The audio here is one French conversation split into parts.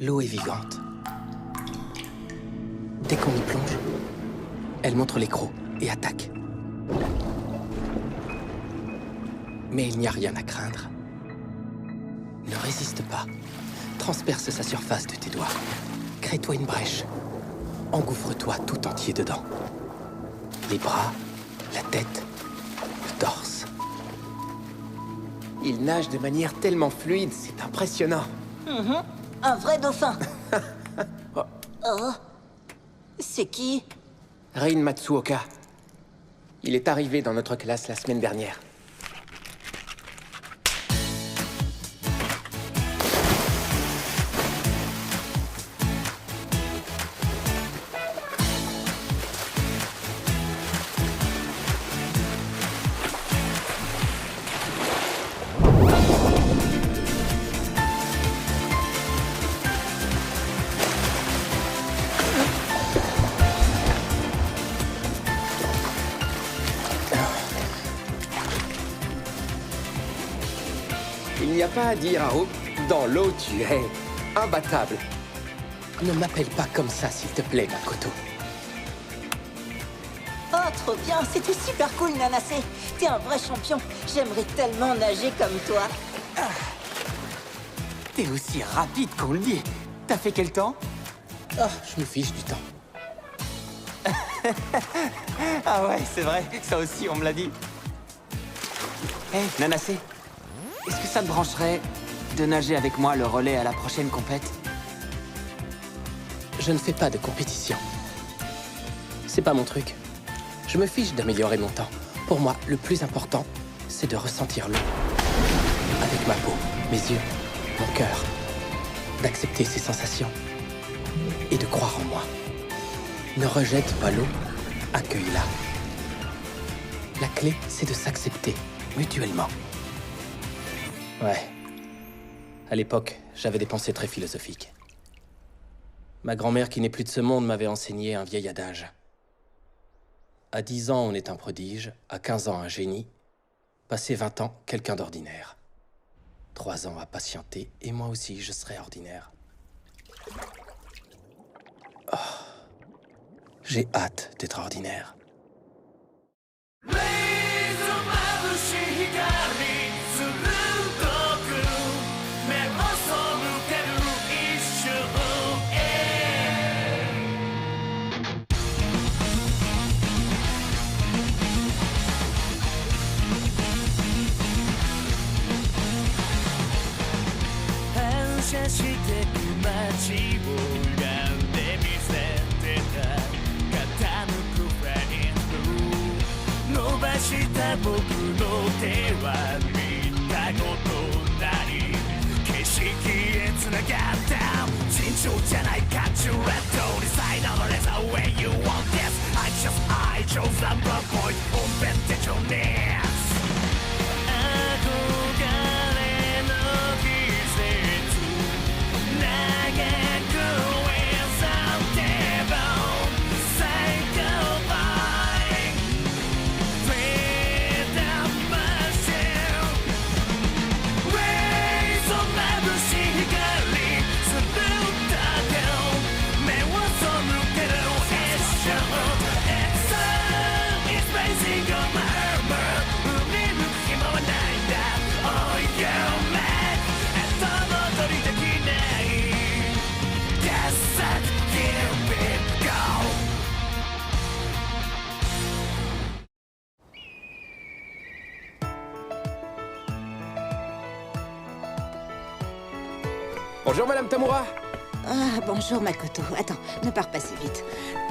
L'eau est vivante. Dès qu'on y plonge, elle montre les crocs et attaque. Mais il n'y a rien à craindre. Ne résiste pas. Transperce sa surface de tes doigts. Crée-toi une brèche. Engouffre-toi tout entier dedans. Les bras, la tête, le torse. Il nage de manière tellement fluide, c'est impressionnant. Un vrai dauphin. Oh. C'est qui? Rin Matsuoka. Il est arrivé dans notre classe la semaine dernière. Il n'y a pas à dire, Haru. Dans l'eau, tu es imbattable. Ne m'appelle pas comme ça, s'il te plaît, Makoto. Oh, trop bien. C'était super cool, Nanase. T'es un vrai champion. J'aimerais tellement nager comme toi. T'es aussi rapide qu'on le dit. T'as fait quel temps? Ah, je me fiche du temps. Ah ouais, c'est vrai. Ça aussi, on me l'a dit. Hé, Nanase, est-ce que ça te brancherait de nager avec moi le relais à la prochaine compète? Je ne fais pas de compétition. C'est pas mon truc. Je me fiche d'améliorer mon temps. Pour moi, le plus important, c'est de ressentir l'eau. Avec ma peau, mes yeux, mon cœur. D'accepter ses sensations. Et de croire en moi. Ne rejette pas l'eau, accueille-la. La clé, c'est de s'accepter, mutuellement. Ouais. À l'époque, j'avais des pensées très philosophiques. Ma grand-mère, qui n'est plus de ce monde, m'avait enseigné un vieil adage. À 10 ans, on est un prodige. À 15 ans, un génie. Passé 20 ans, quelqu'un d'ordinaire. 3 ans à patienter, et moi aussi, je serai ordinaire. Oh. J'ai hâte d'être ordinaire. Bonjour, Madame Tamura. Ah, bonjour, Makoto. Attends, ne pars pas si vite.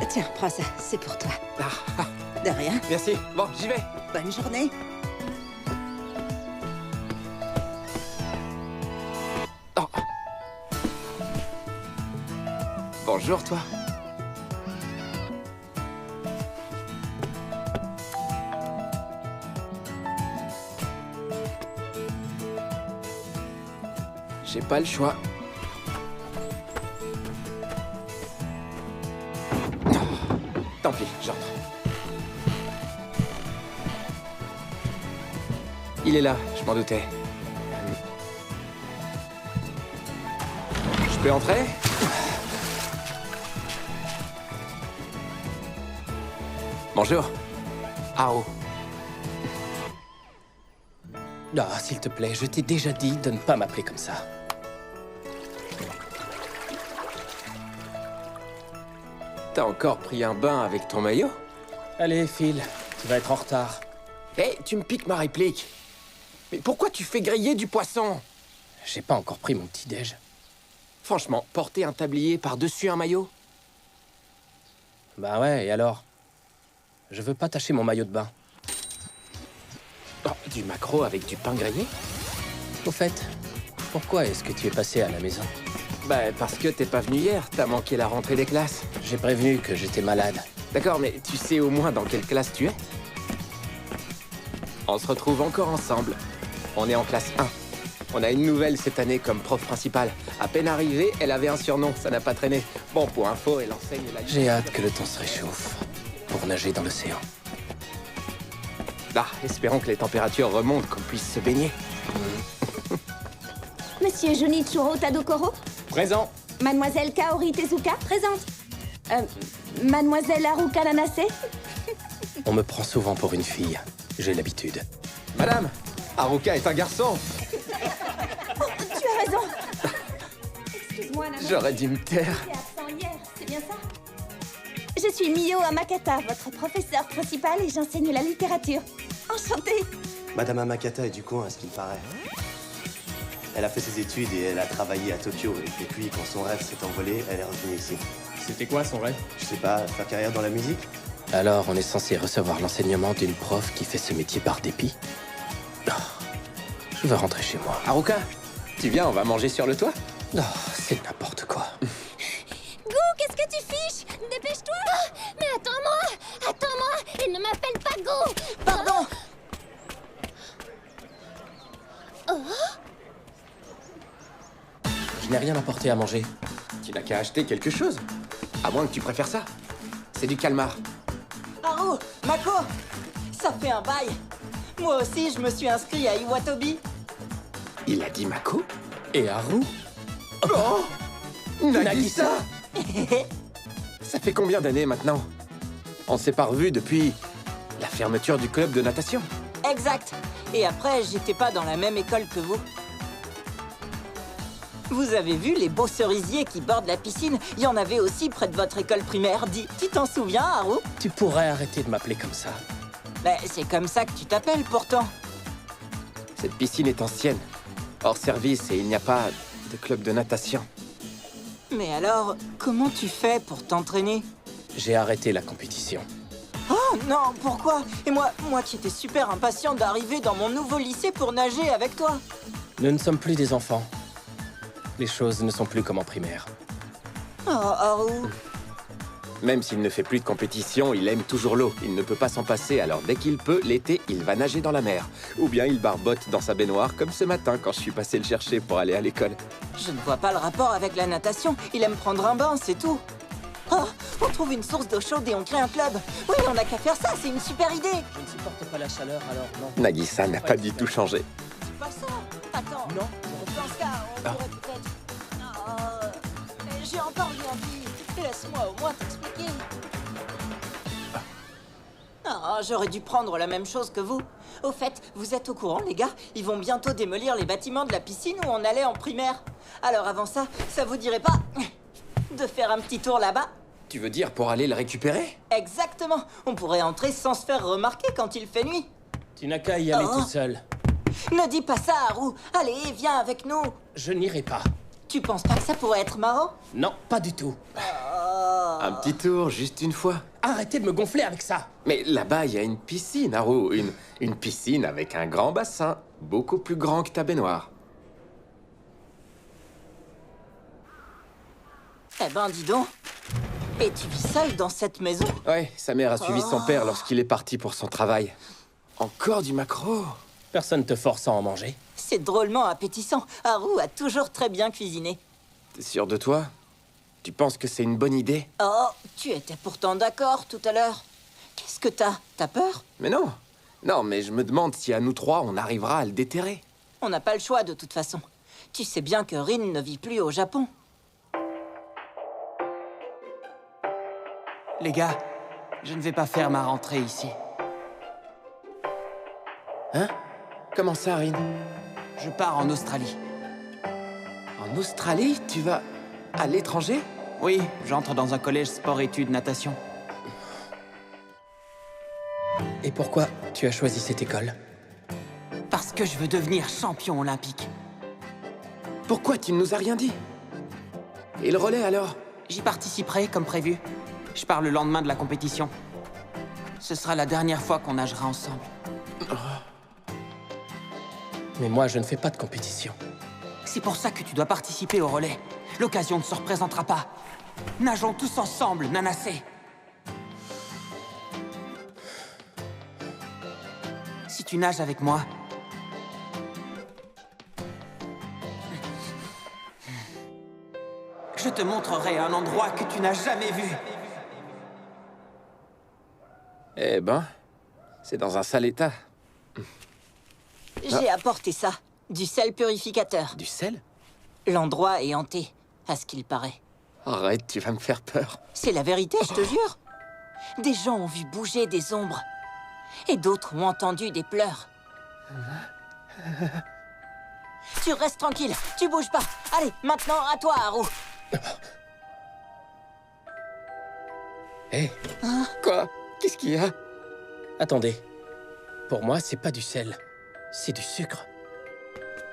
Tiens, prends ça, c'est pour toi. Ah, De rien. merci. Bon, j'y vais. Bonne journée. Oh. Bonjour, toi. J'ai pas le choix. Tant pis, j'entre. Il est là, je m'en doutais. Je peux entrer? Bonjour. Haru. Ah, s'il te plaît, je t'ai déjà dit de ne pas m'appeler comme ça. T'as encore pris un bain avec ton maillot? Allez, file, tu vas être en retard. Hé, tu me piques ma réplique. Mais pourquoi tu fais griller du poisson? J'ai pas encore pris mon petit-déj. Franchement, porter un tablier par-dessus un maillot? Bah ouais, et alors? Je veux pas tacher mon maillot de bain. Oh, du maquereau avec du pain grillé? Au fait, pourquoi est-ce que tu es passé à la maison? Bah, parce que t'es pas venu hier, t'as manqué la rentrée des classes. J'ai prévenu que j'étais malade. D'accord, mais tu sais au moins dans quelle classe tu es? On se retrouve encore ensemble. On est en classe 1. On a une nouvelle cette année comme prof principale. À peine arrivée, elle avait un surnom, ça n'a pas traîné. Bon, pour info, elle enseigne la... J'ai hâte que le temps se réchauffe pour nager dans l'océan. Ah, espérons que les températures remontent, qu'on puisse se baigner. Monsieur Junichiro Tadokoro? Présent. Mademoiselle Kaori Tezuka? Présente. Mademoiselle Haruka Nanase? On me prend souvent pour une fille. J'ai l'habitude. Madame, Haruka est un garçon. Tu as raison. Excuse-moi, Nana. J'aurais dû me taire. J'étais absent hier, c'est bien ça? Je suis Mio Amakata, votre professeur principal et j'enseigne la littérature. Enchantée. Madame Amakata est du coin, à ce qu'il paraît. Elle a fait ses études et elle a travaillé à Tokyo. Et puis, quand son rêve s'est envolé, elle est revenue ici. C'était quoi son rêve? Je sais pas, faire carrière dans la musique? Alors, on est censé recevoir l'enseignement d'une prof qui fait ce métier par dépit? Oh, je veux rentrer chez moi. Haruka, tu viens, on va manger sur le toit? Oh, c'est n'importe quoi. Gou, qu'est-ce que tu fiches? Dépêche-toi. Mais attends-moi! Attends-moi! Il ne m'appelle pas Go! Pardon. Je n'ai rien apporté à manger. Tu n'as qu'à acheter quelque chose. À moins que tu préfères ça. C'est du calmar. Haru, Mako, ça fait un bail. Moi aussi, je me suis inscrit à Iwatobi. Il a dit Mako? Et Haru? Oh, Nagisa. Ça fait combien d'années maintenant? On s'est pas revus depuis la fermeture du club de natation. Exact. Et après, j'étais pas dans la même école que vous. Vous avez vu les beaux cerisiers qui bordent la piscine? Il y en avait aussi près de votre école primaire. Dis, tu t'en souviens, Haru? Tu pourrais arrêter de m'appeler comme ça. Ben, c'est comme ça que tu t'appelles, pourtant. Cette piscine est ancienne, hors service et il n'y a pas de club de natation. Mais alors, comment tu fais pour t'entraîner? J'ai arrêté la compétition. Oh non, pourquoi? Et moi qui étais super impatient d'arriver dans mon nouveau lycée pour nager avec toi. Nous ne sommes plus des enfants. Les choses ne sont plus comme en primaire. Oh, Haru. Même s'il ne fait plus de compétition, il aime toujours l'eau. Il ne peut pas s'en passer, alors dès qu'il peut, l'été, il va nager dans la mer. Ou bien il barbote dans sa baignoire, comme ce matin quand je suis passé le chercher pour aller à l'école. Je ne vois pas le rapport avec la natation. Il aime prendre un bain, c'est tout. Oh, on trouve une source d'eau chaude et on crée un club. Oui, on n'a qu'à faire ça, c'est une super idée. Je ne supporte pas la chaleur, alors non. Nagisa n'a pas du tout changé. C'est pas ça. Attends. Non. Dans ce cas, on pourrait peut-être... j'ai encore rien dit. Laisse-moi au moins t'expliquer. Ah, j'aurais dû prendre la même chose que vous. Au fait, vous êtes au courant, les gars? Ils vont bientôt démolir les bâtiments de la piscine où on allait en primaire. Alors avant ça, ça vous dirait pas de faire un petit tour là-bas? Tu veux dire pour aller le récupérer? Exactement. On pourrait entrer sans se faire remarquer quand il fait nuit. Tu n'as qu'à y aller Oh. tout seul. Ne dis pas ça, Haru. Allez, viens avec nous. Je n'irai pas. Tu penses pas que ça pourrait être marrant? Non, pas du tout. Un petit tour, juste une fois. Arrêtez de me gonfler avec ça. Mais là-bas, il y a une piscine, Haru. Une piscine avec un grand bassin, beaucoup plus grand que ta baignoire. Eh ben, dis donc. Et tu vis seul dans cette maison? Ouais, sa mère a suivi son père lorsqu'il est parti pour son travail. Encore du maquereau? Personne te force à en manger. C'est drôlement appétissant. Haru a toujours très bien cuisiné. T'es sûr de toi? Tu penses que c'est une bonne idée? Oh, tu étais pourtant d'accord tout à l'heure. Qu'est-ce que t'as? T'as peur? Mais non. Non, mais je me demande si à nous trois, on arrivera à le déterrer. On n'a pas le choix de toute façon. Tu sais bien que Rin ne vit plus au Japon. Les gars, je ne vais pas faire ma rentrée ici. Hein? Comment ça, Rin? Je pars en Australie. En Australie? Tu vas à l'étranger? Oui, j'entre dans un collège sport-études natation. Et pourquoi tu as choisi cette école? Parce que je veux devenir champion olympique. Pourquoi tu ne nous as rien dit? Et le relais, alors? J'y participerai comme prévu. Je pars le lendemain de la compétition. Ce sera la dernière fois qu'on nagera ensemble. Mais moi, je ne fais pas de compétition. C'est pour ça que tu dois participer au relais. L'occasion ne se représentera pas. Nageons tous ensemble, Nanassé. Si tu nages avec moi, je te montrerai un endroit que tu n'as jamais vu. Eh ben, c'est dans un sale état. J'ai apporté ça. Du sel purificateur. Du sel? L'endroit est hanté, à ce qu'il paraît. Arrête, tu vas me faire peur. C'est la vérité, je te jure. Des gens ont vu bouger des ombres. Et d'autres ont entendu des pleurs. Tu restes tranquille, tu bouges pas. Allez, maintenant, à toi, Haru. Hé, Quoi? Qu'est-ce qu'il y a? attendez. Pour moi, c'est pas du sel. C'est du sucre.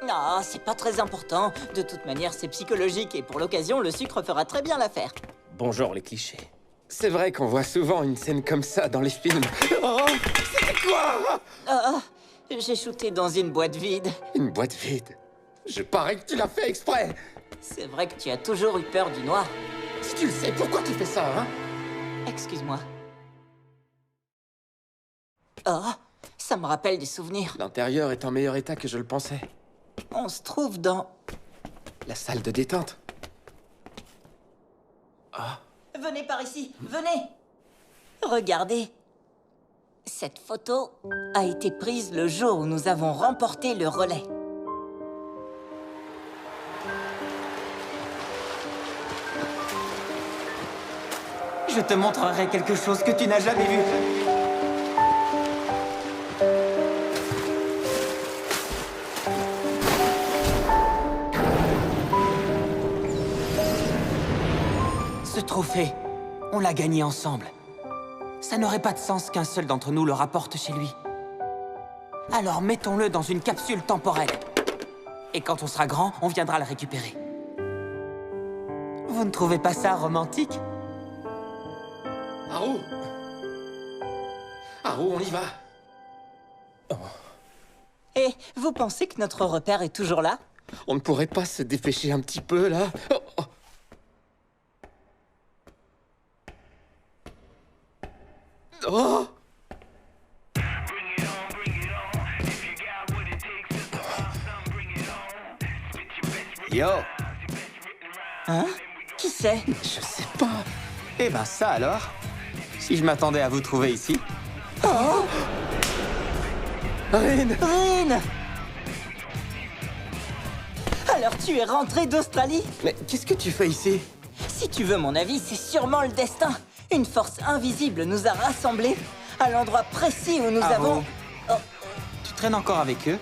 Non, c'est pas très important. De toute manière, c'est psychologique et pour l'occasion, le sucre fera très bien l'affaire. Bonjour les clichés. C'est vrai qu'on voit souvent une scène comme ça dans les films. Oh, c'était quoi? Ah, j'ai shooté dans une boîte vide. Une boîte vide. Je parie que tu l'as fait exprès. C'est vrai que tu as toujours eu peur du noir. Si tu le sais, pourquoi tu fais ça, hein? Excuse-moi. Oh, ça me rappelle des souvenirs. L'intérieur est en meilleur état que je le pensais. On se trouve dans... La salle de détente. Venez par ici, venez. Regardez. Cette photo a été prise le jour où nous avons remporté le relais. Je te montrerai quelque chose que tu n'as jamais vu. Ce trophée, on l'a gagné ensemble. Ça n'aurait pas de sens qu'un seul d'entre nous le rapporte chez lui. Alors mettons-le dans une capsule temporelle. Et quand on sera grand, on viendra le récupérer. Vous ne trouvez pas ça romantique? Haru! Haru, on y va! Et vous pensez que notre repère est toujours là? On ne pourrait pas se dépêcher un petit peu, là? Oh, oh. Oh! Yo! Hein? Qui c'est? Je sais pas. Eh ben ça alors? Si je m'attendais à vous trouver ici. Rin! Rin! Alors tu es rentré d'Australie? Mais qu'est-ce que tu fais ici? Si tu veux mon avis, c'est sûrement le destin. Une force invisible nous a rassemblés à l'endroit précis où nous Haru, avons... tu traînes encore avec eux?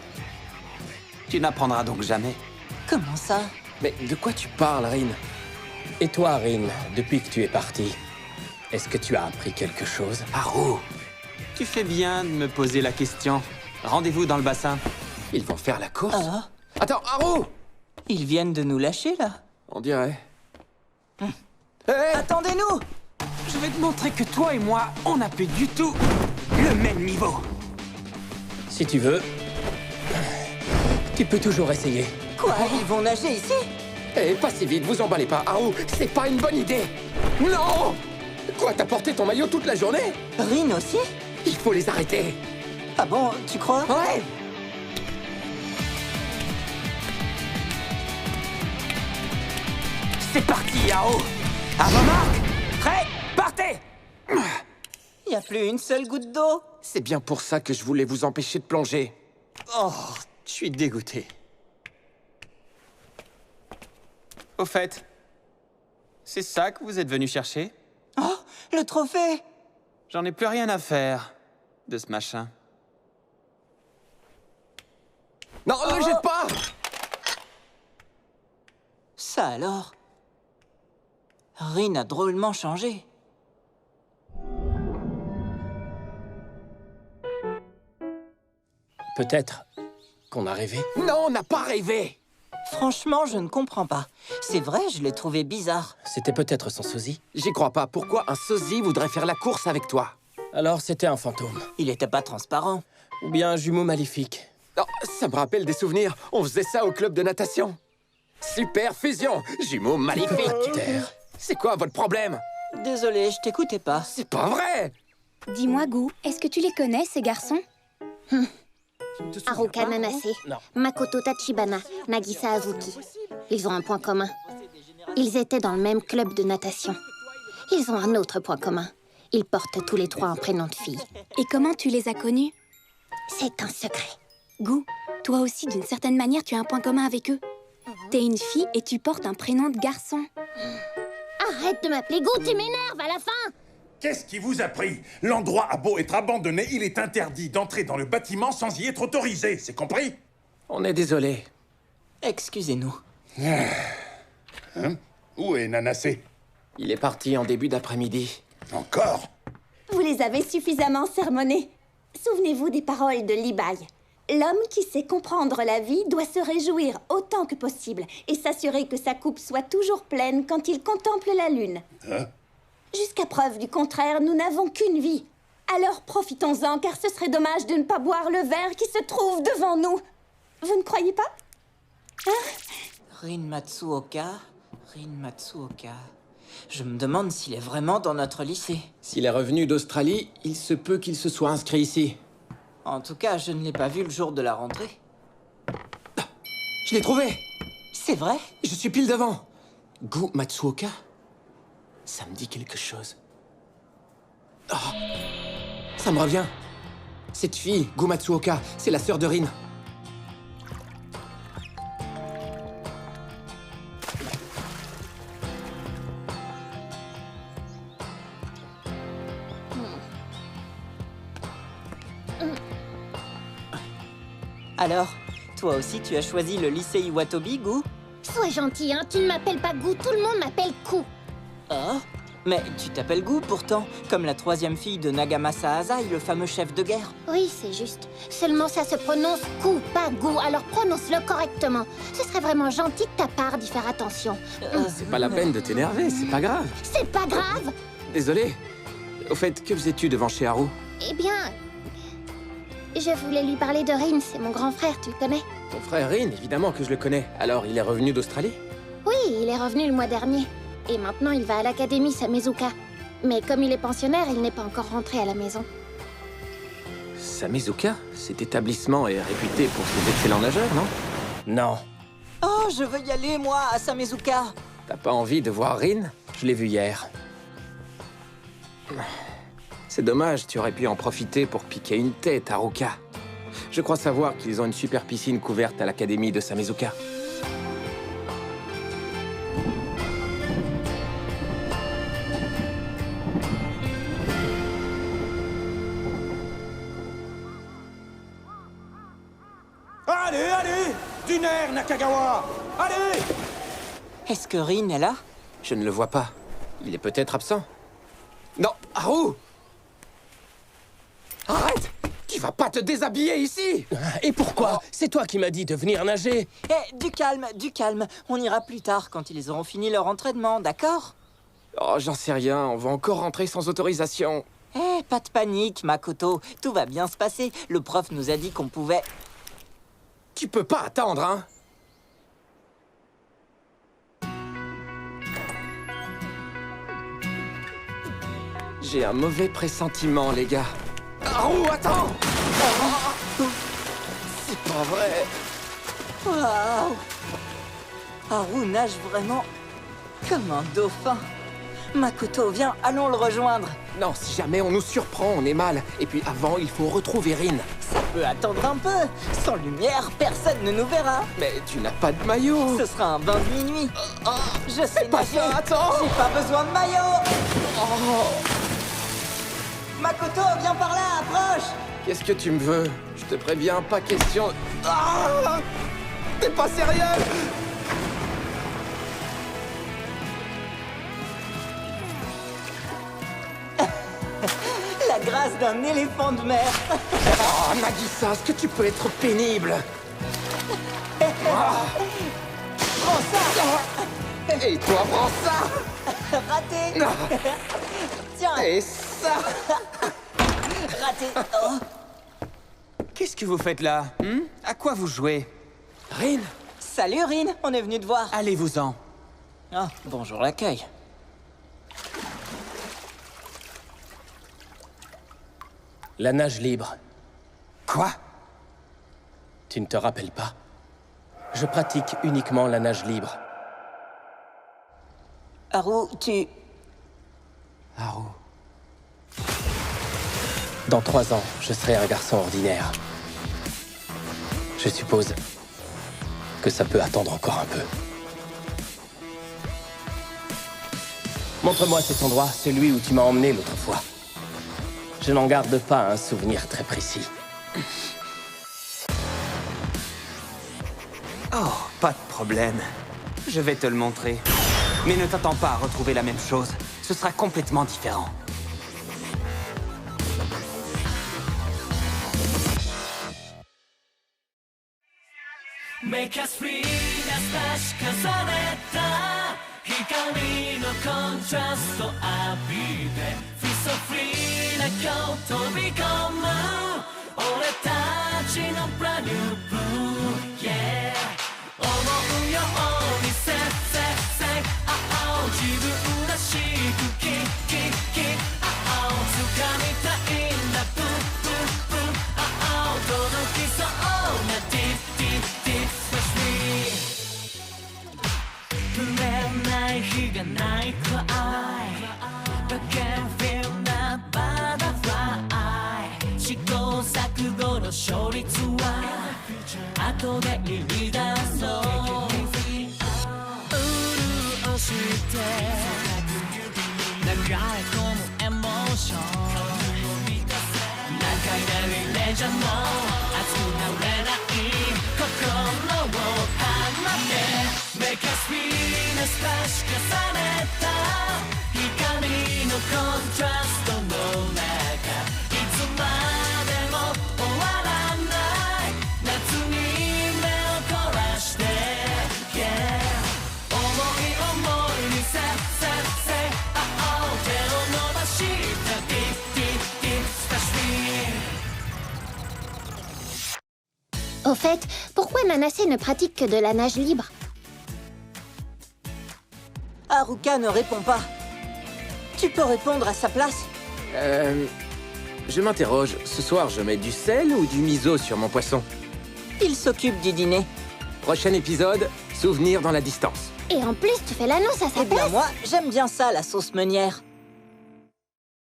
Tu n'apprendras donc jamais. Comment ça? Mais de quoi tu parles, Rin? Et toi, Rin, depuis que tu es parti, est-ce que tu as appris quelque chose? Haru, tu fais bien de me poser la question. Rendez-vous dans le bassin. Ils vont faire la course? Ah, Attends, Haru! ils viennent de nous lâcher, là. On dirait. Attendez-nous! Je vais te montrer que toi et moi, on n'a plus du tout le même niveau. Si tu veux, tu peux toujours essayer. Quoi? Ils vont nager ici? Eh, pas si vite, vous emballez pas, Haru! C'est pas une bonne idée! Non! Quoi, t'as porté ton maillot toute la journée? Rin aussi? Il faut les arrêter! Ah bon, tu crois? Ouais! C'est parti, Yao. À vos marques. Prêt? Partez. Y a plus une seule goutte d'eau? C'est bien pour ça que je voulais vous empêcher de plonger. Oh, je suis dégoûté. Au fait, c'est ça que vous êtes venu chercher? Oh, Le trophée! J'en ai plus rien à faire de ce machin. Non, ne le jette pas! Ça alors? Rin a drôlement changé. Peut-être qu'on a rêvé. Non, on n'a pas rêvé! Franchement, je ne comprends pas. C'est vrai, je l'ai trouvé bizarre. C'était peut-être son sosie. J'y crois pas. Pourquoi un sosie voudrait faire la course avec toi? Alors c'était un fantôme. Il était pas transparent. Ou bien un jumeau maléfique. Oh, ça me rappelle des souvenirs. On faisait ça au club de natation. Super fusion! Jumeaux maléfiques! Terre. C'est quoi votre problème? Désolé, je t'écoutais pas. C'est pas vrai! Dis-moi, Gou, est-ce que tu les connais, ces garçons? Haruka Nanase, Non. Makoto Tachibana, Nagisa Azuki. Ils ont un point commun. Ils étaient dans le même club de natation. Ils ont un autre point commun. Ils portent tous les trois un prénom de fille. Et comment tu les as connus? C'est un secret. Gou, toi aussi, d'une certaine manière, tu as un point commun avec eux. T'es une fille et tu portes un prénom de garçon. Arrête de m'appeler Gou, tu m'énerves à la fin! Qu'est-ce qui vous a pris? L'endroit a beau être abandonné, il est interdit d'entrer dans le bâtiment sans y être autorisé, c'est compris? On est désolé. Excusez-nous. Hein? Où est Nanase? Il est parti en début d'après-midi. Encore? Vous les avez suffisamment sermonnés. Souvenez-vous des paroles de Libai. L'homme qui sait comprendre la vie doit se réjouir autant que possible et s'assurer que sa coupe soit toujours pleine quand il contemple la lune. Hein? Jusqu'à preuve du contraire, nous n'avons qu'une vie. Alors profitons-en, car ce serait dommage de ne pas boire le verre qui se trouve devant nous. Vous ne croyez pas? Rin Matsuoka, Rin Matsuoka. Je me demande s'il est vraiment dans notre lycée. S'il est revenu d'Australie, il se peut qu'il se soit inscrit ici. En tout cas, je ne l'ai pas vu le jour de la rentrée. Je l'ai trouvé! C'est vrai? Je suis pile devant. Gu Matsuoka? Ça me dit quelque chose. Ah, ça me revient. Cette fille, Gu Matsuoka, c'est la sœur de Rin. Alors, toi aussi tu as choisi le lycée Iwatobi, Gu? Sois gentil, hein, tu ne m'appelles pas Gou, tout le monde m'appelle Kou. Ah? Mais tu t'appelles Gu pourtant, comme la troisième fille de Nagamasa Azai, le fameux chef de guerre. Oui, c'est juste. Seulement ça se prononce Kou, pas Gou, alors prononce-le correctement. Ce serait vraiment gentil de ta part d'y faire attention. C'est pas la peine de t'énerver, c'est pas grave. C'est pas grave! Désolé. Au fait, que faisais-tu devant chez Haru? Eh bien... Je voulais lui parler de Rin, c'est mon grand frère, tu le connais? Ton frère Rin, évidemment que je le connais. Alors, il est revenu d'Australie? Oui, il est revenu le mois dernier. Et maintenant, il va à l'académie Samezuka. Mais comme il est pensionnaire, il n'est pas encore rentré à la maison. Samezuka? Cet établissement est réputé pour ses excellents nageurs, non? Non. Oh, je veux y aller, moi, à Samezuka. T'as pas envie de voir Rin? Je l'ai vu hier. C'est dommage, tu aurais pu en profiter pour piquer une tête à Haruka. Je crois savoir qu'ils ont une super piscine couverte à l'académie de Samezuka. Allez, allez! Du nerf, Nakagawa! Allez! Est-ce que Rin est là? Je ne le vois pas. Il est peut-être absent. Non, Haru! Arrête! Tu vas pas te déshabiller ici! Et pourquoi? C'est toi qui m'as dit de venir nager! Eh, du calme, du calme. On ira plus tard quand ils auront fini leur entraînement, d'accord? Oh, j'en sais rien, on va encore rentrer sans autorisation. Eh, pas de panique, Makoto. Tout va bien se passer. Le prof nous a dit qu'on pouvait... Tu peux pas attendre, hein? J'ai un mauvais pressentiment, les gars. Haru, attends! C'est pas vrai. Waouh! Haru nage vraiment comme un dauphin. Makoto, viens, allons le rejoindre. Non, si jamais on nous surprend, on est mal. Et puis avant, il faut retrouver Rin. Ça peut attendre un peu. Sans lumière, personne ne nous verra. Mais tu n'as pas de maillot. Ce sera un bain de minuit. Je sais pas nager. ça, attends. J'ai pas besoin de maillot. Oh. Makoto, viens par là, approche! Qu'est-ce que tu me veux? Je te préviens, pas question... Ah! T'es pas sérieux? La grâce d'un éléphant de mer! Oh, Nagisa, est-ce que tu peux être pénible? Prends ça! Et toi, prends ça! Raté! Tiens, Et ça! raté! Oh. Qu'est-ce que vous faites là? À quoi vous jouez? Rin, Salut Rin, on est venu te voir. Allez-vous-en. Ah, bonjour l'accueil. la nage libre. Quoi? Tu ne te rappelles pas? Je pratique uniquement la nage libre. Haru, tu... Haru. Dans 3 ans, je serai un garçon ordinaire. Je suppose que ça peut attendre encore un peu. Montre-moi cet endroit, celui où tu m'as emmené l'autre fois. Je n'en garde pas un souvenir très précis. Oh, pas de problème. Je vais te le montrer. Mais ne t'attends pas à retrouver la même chose. Ce sera complètement différent. Make us free な差し重ねた光のコントラスト浴びて Feel so free な今日飛び込む俺たちの brand new blue Yeah 思うように Say say say oh 自分らしくキキキ oh 掴みたいんだプープープー oh 届きそうな deep deep deep触れない日がないくらい But can't feel that butterfly 試行錯誤の勝率は後で言い出そう潤して流れ込むエモーション何回なりレジャーの熱くなれない心を放って Make us feel な差し重ねた光のコントラストの中いつまでも終わらない夏に目を凝らして Yeah 思い思いに Say say say oh 手を伸ばした Deep deep deep Touch me Au fait, pourquoi Nanase ne pratique que de la nage libre? Haruka ne répond pas. Tu peux répondre à sa place? Je m'interroge. Ce soir, je mets du sel ou du miso sur mon poisson? Il s'occupe du dîner. Prochain épisode, souvenir dans la distance. Et en plus, tu fais l'annonce à sa Eh bien place. moi, j'aime bien ça, la sauce meunière.